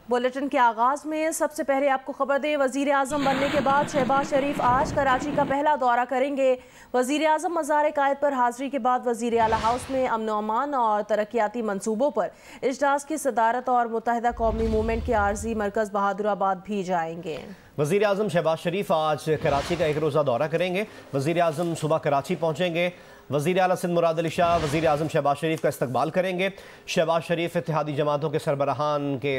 Bulletin के आगाज में सबसे पहले आपको खबर दें, वजीर आजम बनने के बाद शहबाज शरीफ आज कराची का पहला दौरा करेंगे। वजीर आजम मज़ार कायद पर हाजिरी के बाद वजीर आला हाउस में अमन अमान और तरक्याती मनसूबों पर इजलास की सदारत और मुत्तहिदा कौमी मूवमेंट के आर्जी मरकज़ बहादुराबाद भी जाएंगे। वज़ीर आज़म शहबाज शरीफ आज कराची का एक रोज़ा दौरा करेंगे। वज़ीर आज़म सुबह कराची पहुँचेंगे। वज़ीर आला सिंध मुराद अली शाह वज़ीर आज़म शहबाज शरीफ का इस्तकबाल करेंगे। शहबाज शरीफ इत्तेहादी जमातों के सरबराहान के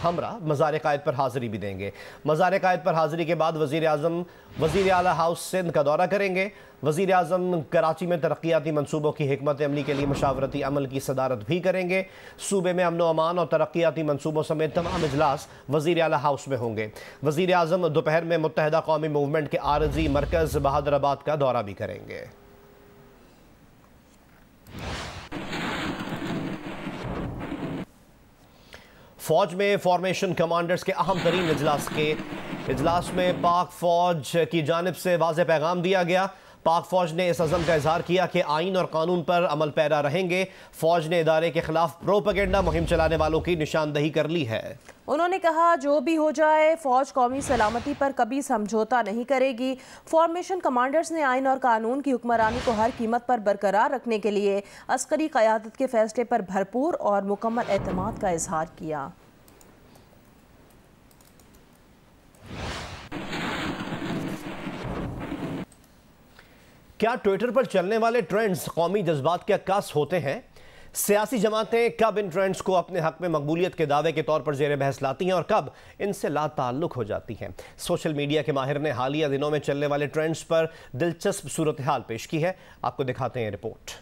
हमरा मज़ार कायद पर हाज़िरी भी देंगे। मज़ार कायद पर हाज़िरी के बाद वज़ीर आज़म वज़ीर आला हाउस सिंध का दौरा करेंगे। वज़ीर आज़म कराची में तरक्याती मनसूबों की हिकमत अमली के लिए मशावरती अमल की सदारत भी करेंगे। सूबे में अमन अमान और तरक्याती मनसूबों समेत तमाम इजलास वज़ीर आला हाउस में होंगे। वज़ीर आज़म दोपहर में मुत्तहिदा कौमी मूवमेंट के आरजी मरकज़ बहादुराबाद का दौरा भी करेंगे। फौज में फॉर्मेशन कमांडर्स के अहम तरीन इजलास में पाक फौज की जानिब से वाज़ेह पैगाम दिया गया। पाक फौज ने इस अज़म का इजहार किया कि आइन और कानून पर अमल पैरा रहेंगे। फौज ने इदारे के खिलाफ प्रोपेगेंडा मुहिम चलाने वालों की निशानदही कर ली है। उन्होंने कहा, जो भी हो जाए फौज कौमी सलामती पर कभी समझौता नहीं करेगी। फॉर्मेशन कमांडर्स ने आइन और कानून की हुक्मरानी को हर कीमत पर बरकरार रखने के लिए अस्करी क़यादत के फैसले पर भरपूर और मुकम्मल एतमाद का इजहार किया। क्या ट्विटर पर चलने वाले ट्रेंड्स कौमी जज्बात के अक्कास होते हैं? सियासी जमातें कब इन ट्रेंड्स को अपने हक में मकबूलियत के दावे के तौर पर जेर बहस लाती हैं और कब इनसे लाताल्लुक हो जाती हैं? सोशल मीडिया के माहिर ने हालिया दिनों में चलने वाले ट्रेंड्स पर दिलचस्प सूरत हाल पेश की है। आपको दिखाते हैं रिपोर्ट।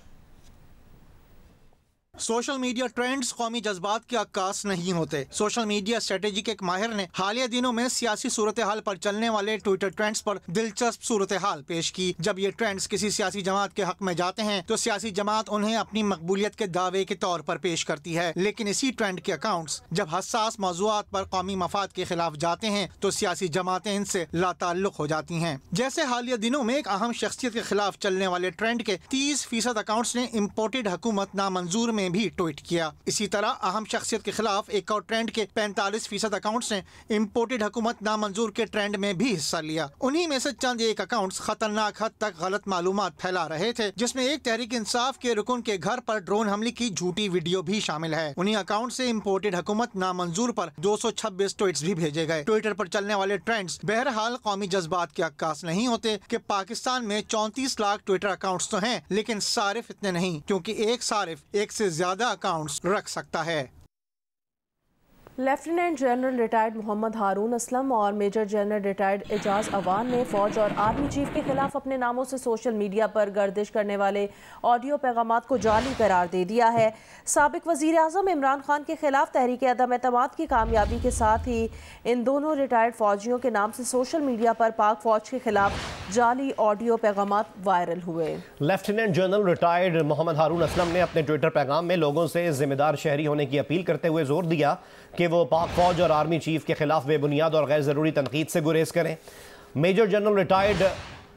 सोशल मीडिया ट्रेंड्स कौमी जज्बात के अक्कास नहीं होते। सोशल मीडिया स्ट्रेटेजी के एक माहिर ने हालिया दिनों में सियासी सूरत हाल पर चलने वाले ट्विटर ट्रेंड्स पर दिलचस्प सूरत हाल पेश की। जब ये ट्रेंड्स किसी सियासी जमात के हक में जाते हैं तो सियासी जमात उन्हें अपनी मकबूलियत के दावे के तौर पर पेश करती है, लेकिन इसी ट्रेंड के अकाउंट्स जब हसास मौज़ूआत पर कौमी मफाद के खिलाफ जाते हैं तो सियासी जमातें इनसे लाताल्लुक हो जाती हैं। जैसे हालिया दिनों में एक अहम शख्सियत के खिलाफ चलने वाले ट्रेंड के 30% अकाउंट्स ने इम्पोर्टेड हुकूमत नामंजूर में भी ट्वीट किया। इसी तरह अहम शख्सियत के खिलाफ एक और ट्रेंड के 45% अकाउंट्स ने इम्पोर्टेड हुकूमत नामंजूर के ट्रेंड में भी हिस्सा लिया। उन्हीं में से चंद एक अकाउंट्स खतरनाक हद तक गलत मालूमात फैला रहे थे, जिसमें एक तहरीक इंसाफ के रुकन के घर पर ड्रोन हमले की झूठी वीडियो भी शामिल है। उन्हीं अकाउंट से इम्पोर्टेड हुकूमत नामंजूर पर 226 ट्वीट्स भी भेजे गए। ट्विटर पर चलने वाले ट्रेंड्स बहरहाल कौमी जज्बात के अक्कास नहीं होते कि पाकिस्तान में 34 लाख ट्विटर अकाउंट्स तो हैं, लेकिन सारिफ इतने नहीं, क्योंकि एक सारिफ एक से ज्यादा अकाउंट्स रख सकता है। Lieutenant general retired Mohammad Haroon Aslam और major general retired Ejaz Awan ने फौज और आर्मी चीफ के खिलाफ अपने नामों से सोशल मीडिया पर गर्दिश करने वाले ऑडियो पैगामात को जाली करार दे दिया है। साबिक वजीर आजम इमरान खान के खिलाफ तहरीक अदम एतमाद की कामयाबी के साथ ही इन दोनों रिटायर्ड फौजियों के नाम से सोशल मीडिया पर पाक फौज के खिलाफ जाली ऑडियो पैगामात वायरल हुए। Lieutenant general retired Mohammad Haroon Aslam ने अपने ट्विटर पैगाम में लोगों से जिम्मेदार शहरी होने की अपील करते हुए जोर दिया कि वो पाक फौज और आर्मी चीफ के खिलाफ बेबुनियाद और गैर ज़रूरी तनकीद से गुरेज करें। Major general retired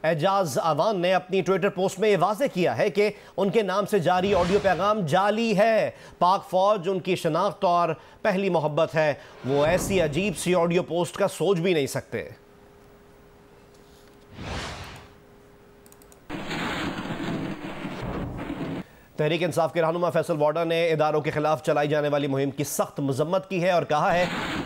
Ejaz Awan ने अपनी ट्विटर पोस्ट में ये वाज़ेह किया है कि उनके नाम से जारी ऑडियो पैगाम जाली है। पाक फौज उनकी शनाख्त और पहली मोहब्बत है। वो ऐसी अजीब सी ऑडियो पोस्ट का सोच भी नहीं सकते। तहरीक इंसाफ के रहनुमा फैसल वाडा ने इदारों के खिलाफ चलाई जाने वाली मुहिम की सख्त मजम्मत की है और कहा है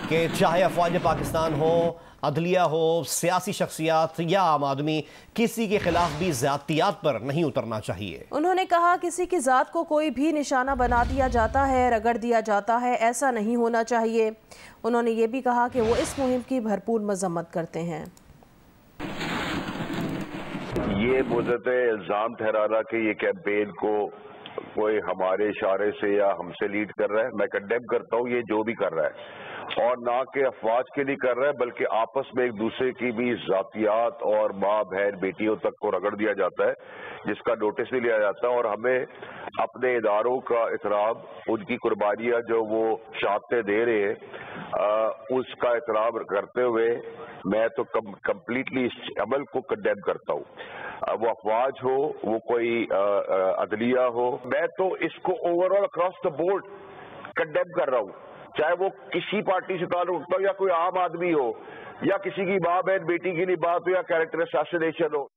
कि चाहे अफवाज पाकिस्तान हो, अदलिया हो, सियासी शख्सियात या आम आदमी, किसी के खिलाफ भी ज़ातियात पर नहीं उतरना चाहिए। उन्होंने कहा, किसी की ज़ात को कोई भी निशाना बना दिया जाता है, रगड़ दिया जाता है, ऐसा नहीं होना चाहिए। उन्होंने ये भी कहा कि वो इस मुहिम की भरपूर मजम्मत करते हैं। ये मुझे इल्ज़ाम ठहराना कि ये कैंपेन को कोई हमारे इशारे से या हमसे लीड कर रहा है, मैं कंडेम करता हूँ ये जो भी कर रहा है। और ना कि अफवाज के लिए कर रहा है, बल्कि आपस में एक दूसरे की भी जातियात और माँ बहन बेटियों तक को रगड़ दिया जाता है, जिसका नोटिस भी लिया जाता है। और हमें अपने इदारों का एहतराम, उनकी कुर्बानियाँ जो वो शहादतें दे रहे हैं, उसका एहतराम करते हुए मैं तो कम्प्लीटली इस अमल को कंडेम करता हूँ। वो अफवाज हो, वो कोई अदलिया हो, मैं तो इसको overall across the board condemn कर रहा हूँ। चाहे वो किसी पार्टी से ताल्लुक रखता हो या कोई आम आदमी हो या किसी की माँ बहन बेटी की नहीं बात हो या कैरेक्टर असैसिनेशन हो।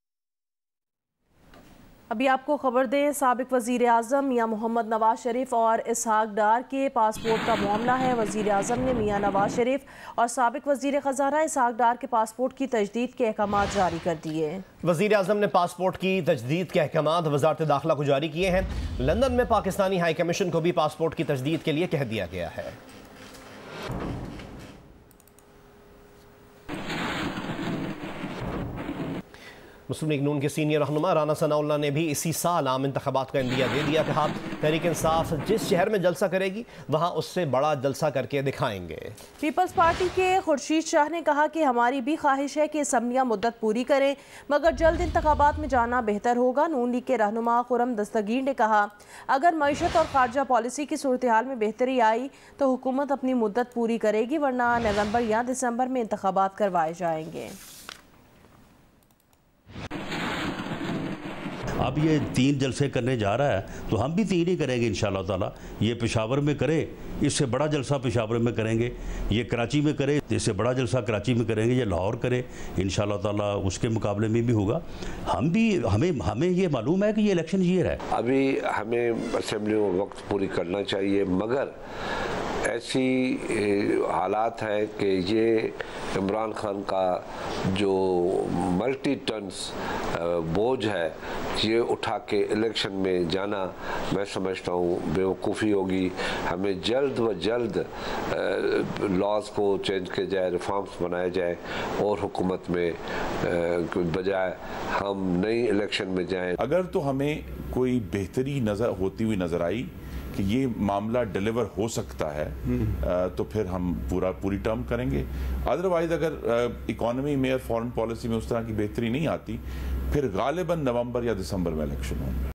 अभी आपको खबर दें, साबिक वजीर आज़म मियाँ मोहम्मद नवाज शरीफ और इसहाक डार के पासपोर्ट का मामला है। वजीर आज़म ने मियाँ नवाज शरीफ और साबिक वजीर खजाना इसहाक डार के पासपोर्ट की तजदीद के अहकाम जारी कर दिए। वजीर आज़म ने पासपोर्ट की तजदीद के अहकाम वजारत दाखिला को जारी किए हैं। लंदन में पाकिस्तानी हाई कमीशन को भी पासपोर्ट की तजदीद के लिए कह दिया गया है। मुस्लिम लीग नून के सीनियर रहनुमा राना सनाउल्लाह ने भी इसी साल आम इंतखाबात का इंदिया दे दिया। कहा, तहरीक इंसाफ जिस शहर में जलसा करेगी वहाँ उससे बड़ा जलसा करके दिखाएंगे। पीपल्स पार्टी के खुर्शीद शाह ने कहा कि हमारी भी ख्वाहिश है कि असम्बलियाँ मुद्दत पूरी करें, मगर जल्द इंतखाबात में जाना बेहतर होगा। नून लीग के रहनुमा खुरम दस्तगीर ने कहा, अगर मईशत और खारजा पॉलिसी की सूरत हाल में बेहतरी आई तो हुकूमत अपनी मुद्दत पूरी करेगी, वरना नवंबर या दिसंबर में इंतखाबात करवाए जाएंगे। अब ये 3 जलसे करने जा रहा है तो हम भी 3 ही करेंगे इंशाअल्लाह ताला। ये पेशावर में करे, इससे बड़ा जलसा पेशावर में करेंगे। ये कराची में करे, इससे बड़ा जलसा कराची में करेंगे। ये लाहौर करे, इंशाअल्लाह ताला उसके मुकाबले में भी होगा। हमें ये मालूम है कि ये इलेक्शन ईयर है। अभी हमें असेंबली में वक्त पूरी करना चाहिए, मगर ऐसी हालात है कि ये इमरान खान का जो मल्टी टन्स बोझ है ये उठा के इलेक्शन में जाना मैं समझता हूँ बेवकूफ़ी होगी। हमें जल्द व जल्द लॉज को चेंज किया जाए, रिफॉर्म्स बनाए जाए और हुकूमत में बजाय हम नई इलेक्शन में जाएं। अगर तो हमें कोई बेहतरी होती हुई नज़र आई कि ये मामला डिलीवर हो सकता है तो फिर हम पूरी टर्म करेंगे। अदरवाइज अगर इकोनॉमी में और फॉरेन पॉलिसी में उस तरह की बेहतरी नहीं आती फिर गालिबन नवंबर या दिसंबर में इलेक्शन होंगे।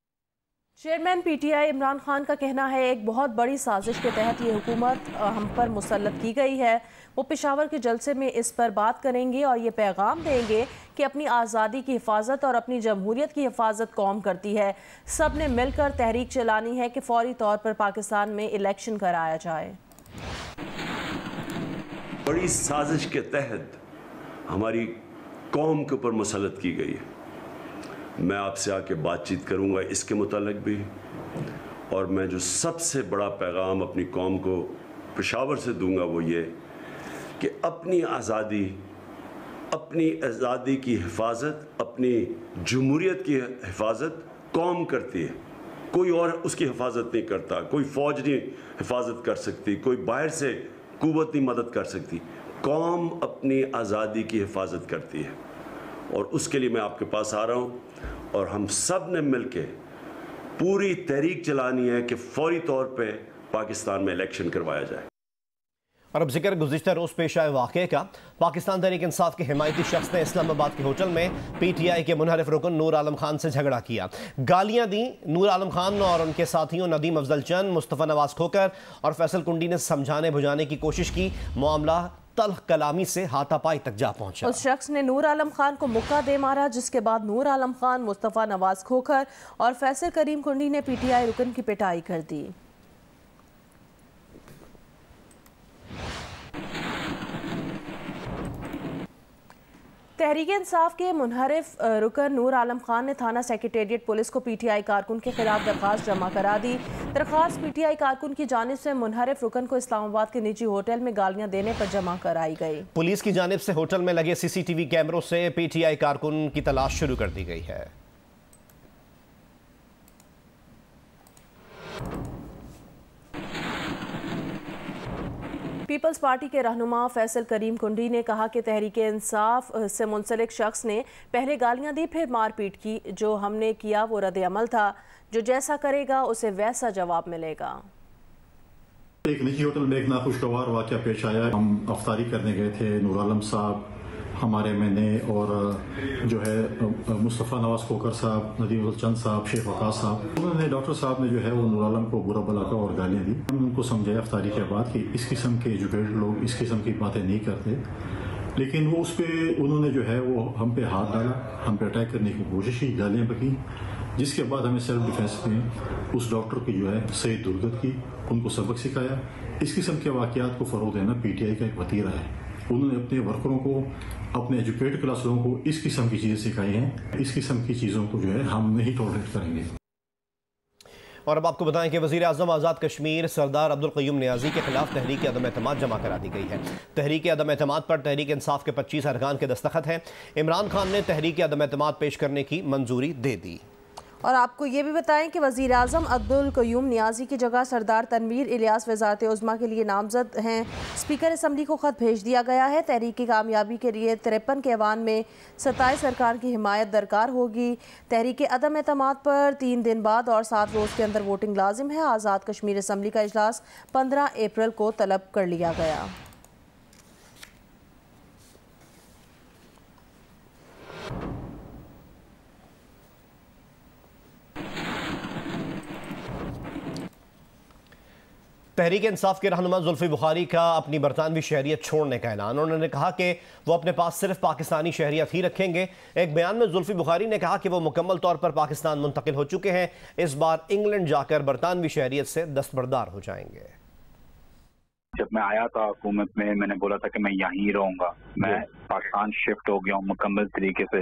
चेयरमैन पीटीआई इमरान खान का कहना है, एक बहुत बड़ी साजिश के तहत ये हुकूमत हम पर मुसल्लत की गई है। वो पेशावर के जलसे में इस पर बात करेंगे और ये पैगाम देंगे कि अपनी आज़ादी की हिफाजत और अपनी जमहूरियत की हिफाजत कौम करती है। सब ने मिलकर तहरीक चलानी है कि फौरी तौर पर पाकिस्तान में इलेक्शन कराया जाए। बड़ी साजिश के तहत हमारी कौम के ऊपर मुसल्लत की गई है। मैं आपसे आके बातचीत करूंगा इसके मुतालिक भी, और मैं जो सबसे बड़ा पैगाम अपनी कौम को पेशावर से दूंगा वो ये कि अपनी आज़ादी की हिफाजत, अपनी जमहूरियत की हिफाजत कौम करती है। कोई और उसकी हिफाजत नहीं करता, कोई फ़ौज नहीं हिफाजत कर सकती, कोई बाहर से कुव्वत नहीं मदद कर सकती। कौम अपनी आज़ादी की हिफाजत करती है और उसके लिए मैं आपके पास आ रहा हूँ और हम सब ने मिलके पूरी तहरीक चलानी है कि फौरी तौर पे पाकिस्तान में इलेक्शन करवाया जाए। और अब जिक्र गुज़िश्ता रोज़ पेश आए वाक़े का। पाकिस्तान तहरीक इंसाफ के हिमायती शख्स ने इस्लामाबाद के होटल में पीटीआई के मुनहरिफ रुकन नूर आलम खान से झगड़ा किया, गालियां दी। नूर आलम खान और उनके साथियों नदीम अफजल चंद, मुस्तफ़ा नवाज खोकर और फैसल कुंडी ने समझाने बुझाने की कोशिश की। मामला तल्ख कलामी से हाथापाई तक जा पहुंचा। उस शख्स ने नूर आलम खान को मुक्का दे मारा, जिसके बाद नूर आलम खान, मुस्तफ़ा नवाज खोखर और फैसल करीम कुंडी ने पीटीआई रुकन की पिटाई कर दी। तहरीक इंसाफ के मुनहरिफ रुकन नूर आलम खान ने थाना सेक्रेटेरिएट पुलिस को पीटीआई कारकुन के खिलाफ दरख्वास्त जमा करा दी। दरख्वास्त पीटीआई कारकुन की जानिब से मुनहरिफ रुकन को इस्लामाबाद के निजी होटल में गालियां देने पर जमा कराई गई। पुलिस की जानिब से होटल में लगे सीसीटीवी कैमरों से पीटीआई कारकुन की तलाश शुरू कर दी गई है। पीपल्स पार्टी के रहनुमा फैसल करीम कुंडी ने कहा कि तहरीक इंसाफ से मुंसलिक शख्स ने पहले गालियां दी फिर मारपीट की। जो हमने किया वो रद्द अमल था, जो जैसा करेगा उसे वैसा जवाब मिलेगा। एक निजी होटल में एक नाखुशगवार वाक़या पेश आया। हम अफ्तारी करने गए थे, नूर आलम साहब, हमारे मैंने और जो है मुस्तफ़ा नवाज खोकर साहब, नदीम चंद साहब, शेख वकास साहब, उन्होंने डॉक्टर साहब ने जो है वो नूर आलम को बुरा भला का और गालियाँ दी। हम उनको समझाया अफ्तारी के बाद कि इस किस्म के एजुकेटेड लोग इस किस्म की बातें नहीं करते, लेकिन वो उस पर उन्होंने जो है वो हम पे हाथ डाला, हम पे अटैक करने की कोशिश की, गालियाँ बकी, जिसके बाद हमें सेल्फ डिफेंस में उस डॉक्टर की जो है सही दुर्गत की, उनको सबक सिखाया। इस किस्म के वाक़यात को फ़रोग़ देना PTI का एक वतीरा है। उन्होंने अपने वर्करों को, अपने एजुकेटेड क्लास लोगों को इस किस्म की चीज़ें सिखाई हैं। इस किस्म की चीज़ों को जो है हम नहीं टॉलरेट करेंगे। और अब आपको बताएं कि वज़ीर आज़म आज़ाद कश्मीर सरदार अब्दुल क़य्यूम नियाज़ी के खिलाफ तहरीक अदम एतमाद जमा करा दी गई है। तहरीक अदम एतमाद पर तहरीक इंसाफ के 25 अरकान के दस्तखत हैं। इमरान खान ने तहरीक अदम एतमाद पेश करने की मंजूरी दे दी। और आपको ये भी बताएं कि वज़ीर आज़म अब्दुल क़य्यूम नियाज़ी की जगह सरदार तनवीर इलियास वज़ारत उज़्मा के लिए नामज़द हैं। स्पीकर असम्बली को ख़त भेज दिया गया है। तहरीक की कामयाबी के लिए 53 के ऐवान में 27 सरकार की हिमायत दरकार होगी। तहरीक अदम एतमाद पर 3 दिन बाद और 7 रोज़ के अंदर वोटिंग लाजिम है। आज़ाद कश्मीर असम्बली का इजलास 15 अप्रैल को तलब कर लिया गया। तहरीक इंसाफ के रहनुमा जुल्फी बुखारी का अपनी बरतानवी शहरियत छोड़ने का ऐलान। उन्होंने कहा कि वो अपने पास सिर्फ पाकिस्तानी शहरियत ही रखेंगे। एक बयान में जुल्फी बुखारी ने कहा कि वो मुकम्मल तौर पर पाकिस्तान मुंतकिल हो चुके हैं। इस बार इंग्लैंड जाकर बरतानवी शहरियत से दस्तबरदार हो जाएंगे। जब मैं आया था हुकूमत में, मैंने बोला था कि मैं यहीं रहूंगा। मैं पाकिस्तान शिफ्ट हो गया हूँ मुकम्मल तरीके से।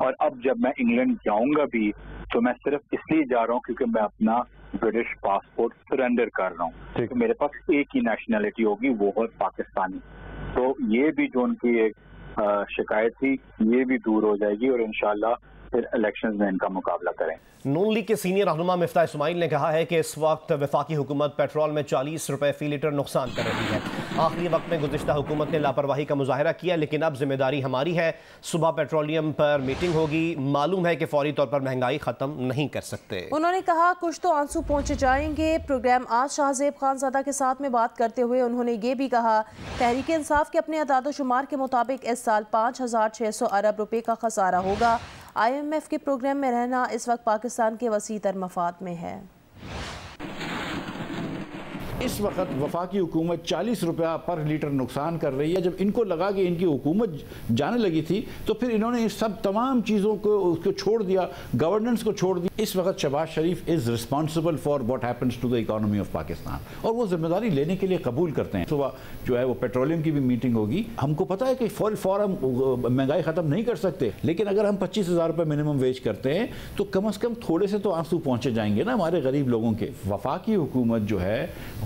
और अब जब मैं इंग्लैंड जाऊंगा भी तो मैं सिर्फ इसलिए जा रहा हूँ क्योंकि मैं अपना ब्रिटिश पासपोर्ट सरेंडर कर रहा हूँ, क्योंकि मेरे पास एक ही नेशनैलिटी होगी, वो है पाकिस्तानी। तो ये भी जो उनकी एक शिकायत थी ये भी दूर हो जाएगी और इंशाल्लाह फिर इलेक्शंस में इनका मुकाबला करें। नून लीग के सीनियर रहनुमा मिफ्ताह इस्माइल ने कहा है कि इस वक्त वफाकी हुकूमत पेट्रोल में 40 रुपए फी लीटर नुकसान कर रही है। आखिरी वक्त में गुज़िश्ता हुकूमत ने लापरवाही का मुजाहरा किया, लेकिन अब जिम्मेदारी हमारी है। सुबह पेट्रोलियम पर मीटिंग होगी। मालूम है कि फौरी तौर पर महंगाई खत्म नहीं कर सकते। उन्होंने कहा कुछ तो आंसू पहुंचे जाएंगे। प्रोग्राम आज शाहजेब खानज़ादा के साथ में बात करते हुए उन्होंने ये भी कहा तहरीक इंसाफ के अपने अदाद-ओ-शुमार के मुताबिक इस साल 5,600 अरब रुपए का खसारा होगा। IMF के प्रोग्राम में रहना इस वक्त पाकिस्तान के वसीतर मफाद में है। इस वक्त वफाकी हुकूमत 40 रुपया पर लीटर नुकसान कर रही है। जब इनको लगा कि इनकी हुकूमत जाने लगी थी तो फिर इन्होंने इस सब तमाम चीज़ों को उसको छोड़ दिया, गवर्नेंस को छोड़ दिया। इस वक्त Shehbaz Sharif is responsible for what happens to the economy of Pakistan, और वो जिम्मेदारी लेने के लिए कबूल करते हैं। सुबह जो है वो पेट्रोलियम की भी मीटिंग होगी। हमको पता है कि फौरन महंगाई ख़त्म नहीं कर सकते, लेकिन अगर हम 25,000 रुपये मिनिमम वेज करते हैं तो कम से कम थोड़े से तो आंसू पहुँचे जाएंगे ना हमारे गरीब लोगों के। वफाकी हुकूमत जो है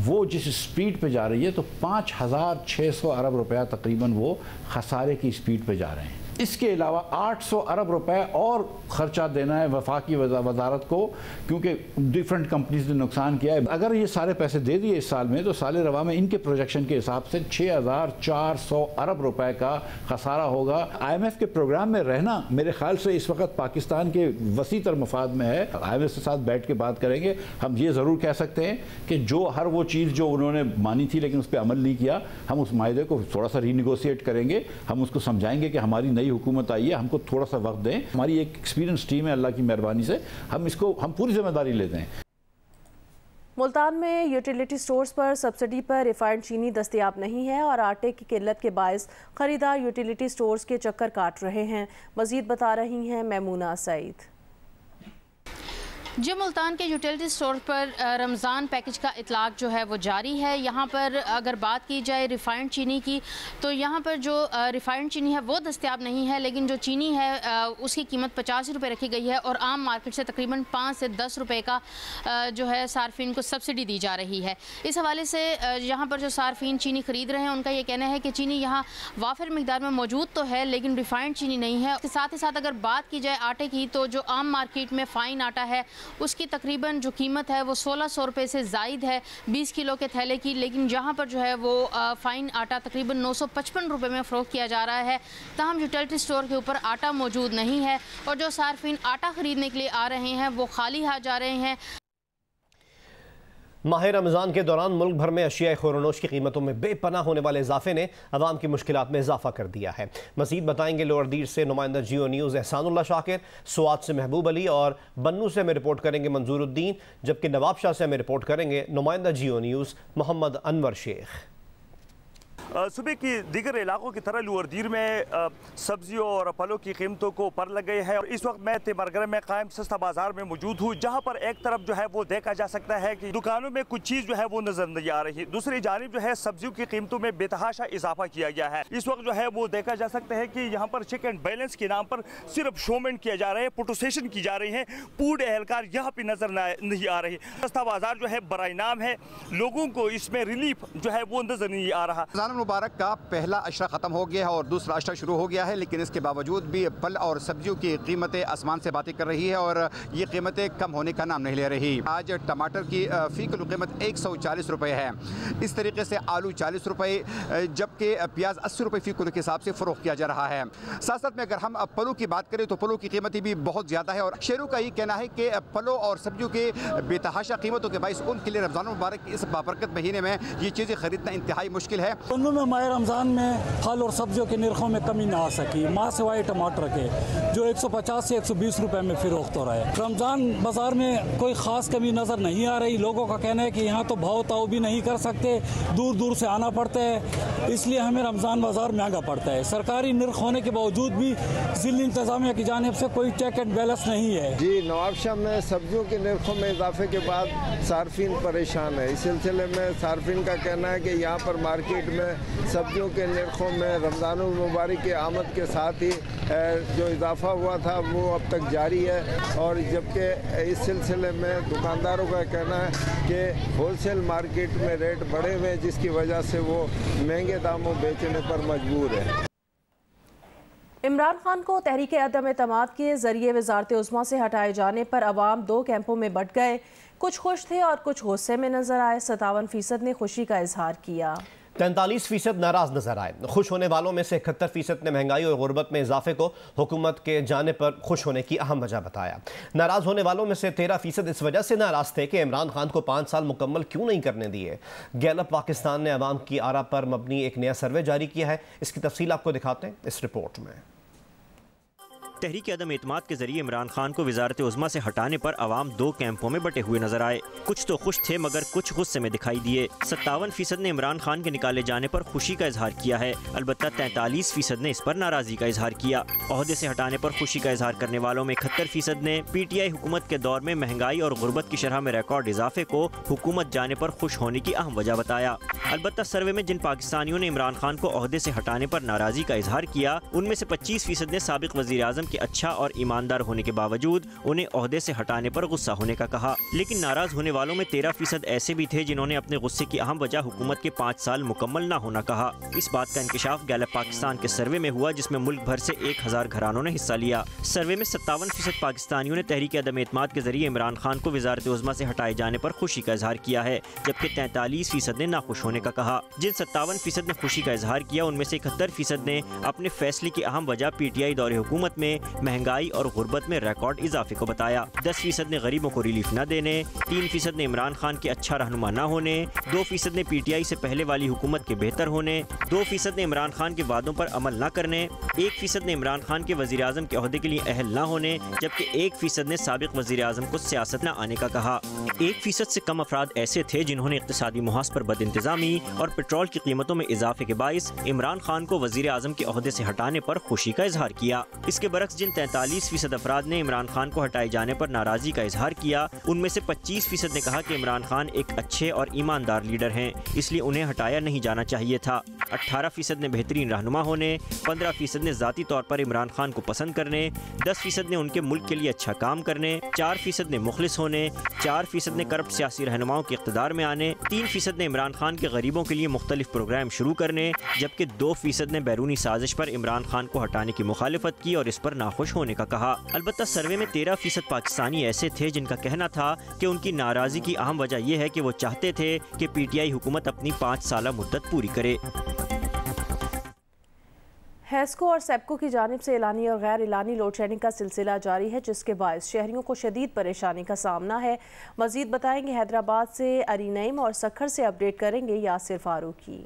वो जिस स्पीड पे जा रही है तो 5,600 अरब रुपया तकरीबन वो खसारे की स्पीड पे जा रहे हैं। इसके अलावा 800 अरब रुपए और ख़र्चा देना है वफाकी वजारत को, क्योंकि डिफरेंट कंपनीज ने नुकसान किया है। अगर ये सारे पैसे दे दिए इस साल में तो साल रवा में इनके प्रोजेक्शन के हिसाब से 6,400 अरब रुपए का खसारा होगा। IMF के प्रोग्राम में रहना मेरे ख्याल से इस वक्त पाकिस्तान के वसी तर मफाद में है। IMF के साथ बैठ के बात करेंगे। हम ये ज़रूर कह सकते हैं कि जो हर वो चीज़ जो उन्होंने मानी थी लेकिन उस पर अमल नहीं किया, हम उस मायदे को थोड़ा सा रीनिगोशिएट करेंगे। हम उसको समझाएंगे कि हमारी नई हुकूमत आई है, हमको थोड़ा सा वक्त दें। हमारी एक एक्सपीरियंस टीम है, अल्लाह की मेहरबानी से हम पूरी जिम्मेदारी लेते हैं। मुल्तान में यूटिलिटी स्टोर्स पर सब्सिडी पर रिफाइंड चीनी दस्तयाब नहीं है और आटे की किल्लत के बायस खरीदार यूटिलिटी स्टोर्स के चक्कर काट रहे हैं। मजीद बता रही हैं मैमूना सईद। जी, मुल्तान के यूटिलिटी स्टोर पर रमज़ान पैकेज का इतलाक जो है वो जारी है। यहाँ पर अगर बात की जाए रिफ़ाइंड चीनी की तो यहाँ पर जो रिफ़ाइंड चीनी है वो दस्तयाब नहीं है, लेकिन जो चीनी है उसकी कीमत 50 रुपये रखी गई है और आम मार्केट से तकरीबन 5 से 10 रुपये का जो है सार्फिन को सब्सिडी दी जा रही है। इस हवाले से यहाँ पर जो सार्फिन चीनी ख़रीद रहे हैं उनका ये कहना है कि चीनी यहाँ वाफिर मिकदार में मौजूद तो है लेकिन रिफ़ाइंड चीनी नहीं है। इसके साथ ही साथ अगर बात की जाए आटे की तो जो आम मार्केट में फ़ाइन आटा है उसकी तकरीबन जो कीमत है वो 1600 रुपये से ज़ायद है 20 किलो के थैले की, लेकिन जहाँ पर जो है वो फ़ाइन आटा तकरीबन 955 रुपये में फ़रोख्त किया जा रहा है। तमाम यूटिलिटी स्टोर के ऊपर आटा मौजूद नहीं है और जो सार्फिन आटा ख़रीदने के लिए आ रहे हैं वो खाली हाथ जा रहे हैं। माह रमज़ान के दौरान मुल्क भर में अशिया खुरनोश की कीमतों में बेपनाह होने वाले इजाफे ने अवाम की मुश्किलात में इजाफा कर दिया है। मज़ीद बताएंगे लोअर दीर से नुमाइंदा जियो न्यूज़ एहसानुल्लाह शाकिर, सुआत से महबूब अली और बन्नू से हमें रिपोर्ट करेंगे मंजूरुद्दीन, जबकि नवाबशाह से हमें रिपोर्ट करेंगे नुमाइंदा जियो न्यूज़ मोहम्मद अनवर शेख। सुबह की दीगर इलाकों की तरह लुअरदीर में सब्जियों और फलों की कीमतों को ऊपर लग गए हैं और इस वक्त मैं तिमरगढ़ में कायम सस्ता बाजार में मौजूद हूँ, जहाँ पर एक तरफ जो है वो देखा जा सकता है कि दुकानों में कुछ चीज़ जो है वो नजर नहीं आ रही, दूसरी जानिब जो है सब्जियों की कीमतों में बेतहाशा इजाफा किया गया है। इस वक्त जो है वो देखा जा सकता है कि यहाँ पर चेक एंड बैलेंस के नाम पर सिर्फ शोमेंट किया जा रहा है, फोटोसेशन की जा रही है, पूरे एहलकार यहाँ पे नजर नहीं आ रही। सस्ता बाजार जो है बड़ा इनाम है, लोगों को इसमें रिलीफ जो है वो नजर नहीं आ रहा। रमज़ान मुबारक का पहला अशरा खत्म हो गया है और दूसरा अशरा शुरू हो गया है, लेकिन इसके बावजूद भी फल और सब्जियों की कीमतें आसमान से बातें कर रही है और ये कीमतें कम होने का नाम नहीं ले रही। आज टमाटर की फी किलो कीमत 140 रुपये है। इस तरीके से आलू 40 रुपये, जबकि प्याज 80 रुपये फी किलो के हिसाब से फ़रोख्त किया जा रहा है। साथ साथ में अगर हम फलों की बात करें तो फलों की कीमतें भी बहुत ज़्यादा है और शेरों का ये कहना है कि फलों और सब्जियों के बेतहाशा कीमतों के बायस उनके लिए रमज़ान मुबारक के इस बाबरकत महीने में ये चीज़ें खरीदना इंतहाई मुश्किल है। माह रमज़ान में फल और सब्जियों के निर्खों में कमी ना आ सकी, माँ सिवाय टमाटर के जो 150 से 120 रुपए में फ़रोख्त हो रहा है। रमज़ान बाज़ार में कोई ख़ास कमी नज़र नहीं आ रही। लोगों का कहना है कि यहाँ तो भाव ताव भी नहीं कर सकते, दूर दूर से आना पड़ता है, इसलिए हमें रमज़ान बाज़ार महंगा पड़ता है। सरकारी निर्ख होने के बावजूद भी ज़िला इंतज़ामिया की जानिब से कोई चेक एंड बैलेंस नहीं है। जी, नवाबशाह में सब्जियों के निर्खों में इजाफे के बाद सार्फिन परेशान है। इस सिलसिले में सार्फिन का कहना है कि यहाँ पर मार्केट में सब्जियों के निर्खों में रमज़ान मुबारक की आमद के साथ ही जो इजाफा हुआ था वो अब तक जारी है और जबकि इस सिलसिले में दुकानदारों का कहना है कि होलसेल मार्केट में रेट बढ़े हुए हैं, जिसकी वजह से वो महंगे दामों बेचने पर मजबूर है। इमरान खान को तहरीक अदम एतमाद के जरिए वज़ारत उज़्मा से हटाए जाने पर अवाम दो कैंपों में बंट गए। कुछ खुश थे और कुछ गुस्से में नजर आए। 57% ने खुशी का इजहार किया, 43% नाराज नजर आए। खुश होने वालों में से 71% ने महंगाई और गुर्बत में इजाफे को हुकूमत के जाने पर खुश होने की अहम वजह बताया। नाराज होने वालों में से 13% इस वजह से नाराज थे कि इमरान खान को 5 साल मुकम्मल क्यों नहीं करने दिए। गैलप पाकिस्तान ने अवाम की आरा पर मबनी एक नया सर्वे जारी किया है। इसकी तफसील आपको दिखाते हैं इस रिपोर्ट में। तहरीक अदम एतमाद के जरिए इमरान खान को वज़ारत उज़्मा से हटाने पर अवाम दो कैंपों में बटे हुए नजर आए। कुछ तो खुश थे मगर कुछ गुस्से में दिखाई दिए। 57% ने इमरान खान के निकाले जाने पर खुशी का इजहार किया है, अलबत्ता 43% ने इस पर नाराजगी का इजहार किया। ओहदे से हटाने पर खुशी का इजहार करने वालों में 71% ने PTI हुकूमत के दौर में महंगाई और गुर्बत की शरह में रिकॉर्ड इजाफे को हुकूमत जाने पर खुश होने की अहम वजह बताया। अलबत्ता सर्वे में जिन पाकिस्तानियों ने इमरान खान को ओहदे से हटाने पर नाराजगी का इजहार किया, उनमें से 25% ने साबिक वज़ीर आज़म के अच्छा और ईमानदार होने के बावजूद उन्हें ओहदे से हटाने पर गुस्सा होने का कहा। लेकिन नाराज होने वालों में 13% ऐसे भी थे जिन्होंने अपने गुस्से की अहम वजह हुकूमत के 5 साल मुकम्मल न होना कहा। इस बात का इंकशाफ गैलप पाकिस्तान के सर्वे में हुआ, जिसमें मुल्क भर से 1000 घरानों ने हिस्सा लिया। सर्वे में 57% पाकिस्तानियों ने तहरीक अदम एतमाद के जरिए इमरान खान को वज़ारत उज़्मा से हटाए जाने पर खुशी का इजहार किया है, जबकि 43% ने नाखुश होने का कहा। जिन 57% ने खुशी का इजहार किया, उनमें से 71% ने अपने फैसले की अहम वजह PTI दौरे हुकूमत में महंगाई और गुर्बत में रिकॉर्ड इजाफे को बताया। 10% ने गरीबों को रिलीफ न देने, 3% ने इमरान खान के अच्छा रहनुमा न होने, 2% ने PTI से पहले वाली हुकूमत के बेहतर होने, 2% ने इमरान खान के वादों पर अमल न करने, 1% ने इमरान खान के वज़ीर आज़म के ओहदे के लिए अहल न होने, जबकि 1% ने साबिक वज़ीर आज़म को सियासत न आने का कहा। 1% से कम अफराद ऐसे थे जिन्होंने इक़्तिसादी मुहाज पर बदइंतज़ामी और पेट्रोल की कीमतों में इजाफे के बाइस इमरान खान को वज़ीर आज़म के ओहदे से हटाने पर खुशी का इजहार किया। इसके बरक्स जिन 43% अफराद ने इमरान खान को हटाए जाने पर नाराजगी का इजहार किया, उनमें से 25% ने कहा कि इमरान खान एक अच्छे और ईमानदार लीडर हैं, इसलिए उन्हें हटाया नहीं जाना चाहिए था। 18% ने बेहतरीन रहनुमा होने, 15% ने ज़ाती तौर पर इमरान खान को पसंद करने, 10% ने उनके मुल्क के लिए अच्छा काम करने, 4% ने मुखलिस होने, 4% ने करप्ट सियासी रहनुमाओं के इक़्तिदार में आने, 3% ने इमरान खान के गरीबों के लिए मुख्तलिफ प्रोग्राम शुरू करने, जबकि 2% ने बैरूनी साजिश पर इमरान खान को हटाने की मुखालिफत की और इस पर नाखुश होने का कहा। अलबत्ता सर्वे में 13% पाकिस्तानी ऐसे थे जिनका कहना था कि उनकी नाराज़गी की अहम वजह यह है कि वो चाहते थे कि PTI हुकूमत अपनी 5 साल मुद्दत पूरी करे। हैस्को और सेप्को की जानिब से एलानी और गैर एलानी लोड शेडिंग का सिलसिला जारी है, जिसके बायस शहरियों को शदीद परेशानी का सामना है। मजीद बताएंगे हैदराबाद से अरी नईम और सखर से अपडेट करेंगे यासिर फारूकी।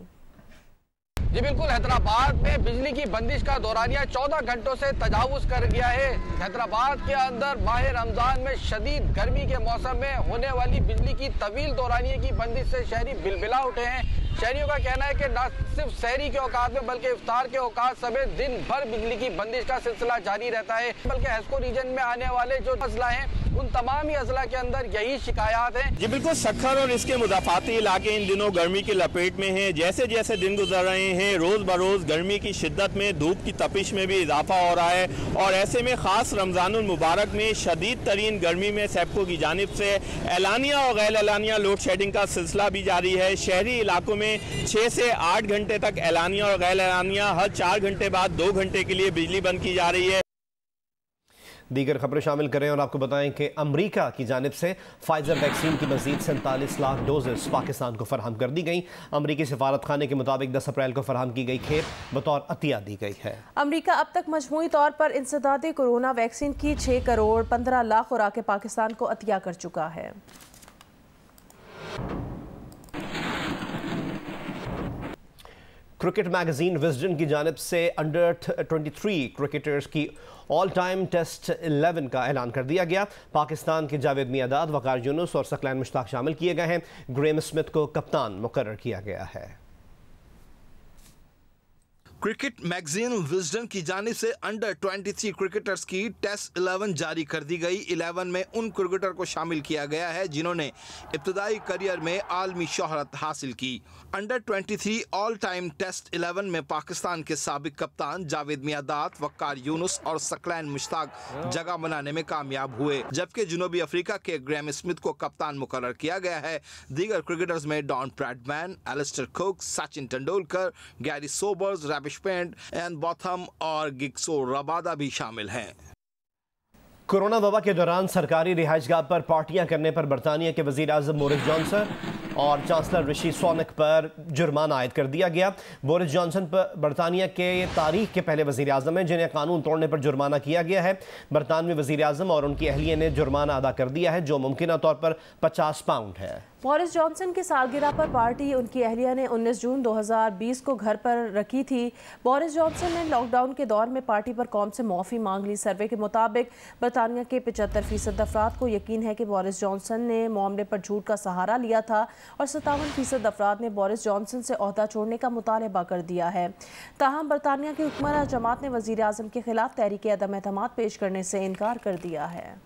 जी बिल्कुल, हैदराबाद में बिजली की बंदिश का दौरानिया 14 घंटों से तजावुज कर गया है। हैदराबाद के अंदर माह रमजान में शदीद गर्मी के मौसम में होने वाली बिजली की तवील दौरानिये की बंदिश से शहरी बिलबिला उठे हैं। शहरियों का कहना है कि न सिर्फ सहरी के औकात में बल्कि इफ्तार के औकात समेत दिन भर बिजली की बंदिश का सिलसिला जारी रहता है। बल्कि हेस्को रीजन में आने वाले जो अजला हैं उन तमाम ही अजला के अंदर यही शिकायत है। जी बिल्कुल, सक्खर और इसके मुदाफाती इलाके इन दिनों गर्मी की लपेट में हैं। जैसे जैसे दिन गुजर रहे हैं रोज बरोज गर्मी की शिद्दत में, धूप की तपिश में भी इजाफा हो रहा है और ऐसे में खास रमजानुल मुबारक में शदीद तरीन गर्मी में सेप्को की जानिब से एलानिया और गैर एलानिया लोड शेडिंग का सिलसिला भी जारी है। शहरी इलाकों में 6 से 8 घंटे तक एलानिया और गैर एलानिया हर 4 घंटे बाद 2 घंटे के लिए बिजली बंद की जा रही है। दीगर खबरें शामिल करें और आपको बताएं कि अमरीका की जानिब से फाइजर वैक्सीन की मजीद 47 लाख डोजेस पाकिस्तान को फराहम कर दी गई। अमरीकी सफारत खाने के मुताबिक 10 अप्रैल को फराहम की गई खेप बतौर अतिया दी गई है। अमरीका अब तक मजमूई तौर पर इंसदादी कोरोना वैक्सीन की 6 करोड़ 15 लाख खुराकें पाकिस्तान को अतिया कर चुका है। क्रिकेट मैगजीन विजडन की जानिब से अंडर 23 क्रिकेटर्स की ऑल टाइम टेस्ट 11 का ऐलान कर दिया गया। पाकिस्तान के जावेद मियादाद, वकार यूनुस और सकलैन मुश्ताक शामिल किए गए हैं। ग्रेम स्मिथ को कप्तान मुकर्रर किया गया है। क्रिकेट मैगजीन विजडन की जानिब से अंडर 23 क्रिकेटर्स की टेस्ट 11 जारी कर दी गई। 11 में उन क्रिकेटर को शामिल किया गया है जिन्होंने इब्तदाई करियर में आलमी शोहरत हासिल की। अंडर 23 ऑल टाइम टेस्ट 11 में पाकिस्तान के साबिक कप्तान जावेद मियादाद, वकार यूनुस और सकलैन मुश्ताक जगह बनाने में कामयाब हुए, जबकि जनूबी अफ्रीका के ग्रेम स्मिथ को कप्तान मुकर्रर किया गया है। दीगर क्रिकेटर्स में Don Bradman, Alastair Cook, Sachin Tendulkar, Garry Sobers, पेंट एंड बॉथम और गिग्सो रबादा भी शामिल हैं। कोरोना वबा के दौरान सरकारी रिहाइशगाह पर पार्टियां करने पर बरतानिया के वजीर आज़म बोरिस जॉनसन और चांसलर ऋषि सुनक पर जुर्माना आयद कर दिया गया। बोरिस जॉनसन पर बरतानिया के तारीख के पहले वजीर आज़म हैं जिन्हें कानून तोड़ने पर जुर्माना किया गया है। बरतानवी वजीर आज़म और उनकी अहलिया ने जुर्माना अदा कर दिया है जो मुमकिन तौर पर 50 पाउंड है। बोरिस जॉनसन की सालगिरह पर पार्टी उनकी अहलिया ने 19 जून 2020 को घर पर रखी थी। बोरिस जॉनसन ने लॉकडाउन के दौर में पार्टी पर कौम से माफ़ी मांग ली। सर्वे के मुताबिक बरतानिया के 75% अफराद को यकीन है कि बोरिस जॉनसन ने मामले पर झूठ का सहारा लिया था और 57% अफराद ने बोरिस जॉनसन से ओहदा छोड़ने का मुतालबा कर दिया है। ताहम बरतानिया की हुक्मरान जमात ने वज़ीर आज़म के खिलाफ तहरीक अदम एतमाद पेश करने से इनकार कर दिया है।